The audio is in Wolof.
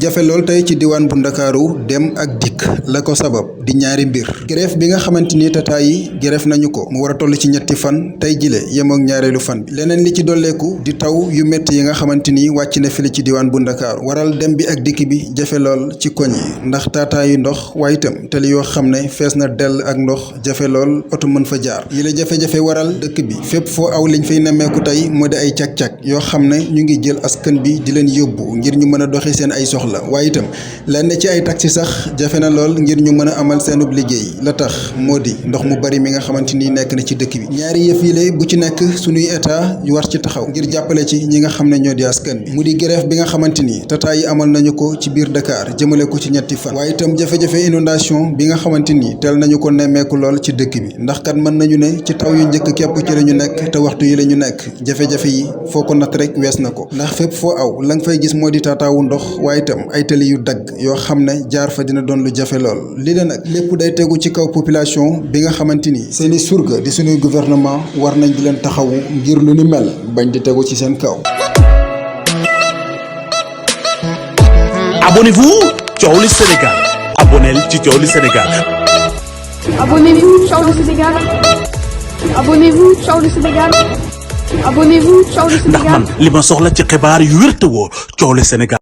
jafe lool tey ci diwaan bu ndakaaru dem ak dikk la ko sabab di ñaari mbir grève bi nga xamante ni tata yi grève nañu ko mu war a toll ci ñetti fan tey jile yem ak ñaareelu fan bi leneen li ci dolleeku di taw yu métti yi nga xamante ni wàcc na fili ci diwaan bu ndakaaru waral dem bi ak dikk bi jafe lool ci koñ yi ndax taataayu ndox waaye itam tali yoo xam ne fees na dell ak ndox jafe lool oto mën fa jaar yi la jafe-jafe waral dëkk bi fépp foo aw liñ fay nemmeeku tey moo di ay cag-cag yoo xam ne ñu ngi jël askan bi di leen yóbbu ngir ñu mën a doxi seen ay soxla waaye itam lenn ci ay taxi sax jafe na lool ngir ñu mën a amal seenub liggéey la tax moo di ndox mu bari mi nga xamante ni nekk na ci dëkk bi ñaari yëf yi la bu ci nekk suñuy état yu war ci taxaw ngir jàppale ci ñi nga xam ne ñoo di askan bi mu di grève bi nga xamante ni tata yi amal nañu ko ci biir Dakar jëmale ko ci ñetti fan waaye itam jafe-jafe inondation bi nga xamante ni teel nañu ko nemmeeku lool ci dëkk bi ndax kat mën nañu ne ci taw yu njëkk képp ci la ñu nekk te waxtu yi la ñu nekk jafe-jafe yi foo ko natt rek wees na ko ndax fépp foo aw la nga fay gis moo di taataawu ndox waaye itam ay tali yu dagg yoo xam ne jaar fa dina doon lu jafe lool li la nag lépp day tegu ci kaw population bi nga xamante ni seeni surga di suñuy gouvernement war nañ di leen taxawu ngir lu ni mel bañ di tegu ci seen kaw. Abonnez-vous Thiowli Sénégal abonnez ci Thiowli Sénégal. Abonnez-vous Thiowli Sénégal. Abonnez-vous Thiowli Sénégal. Abonnez-vous Thiowli Sénégal. ndax man li ma soxla ci xibaar yu wér te wóor Thiowli Sénégal.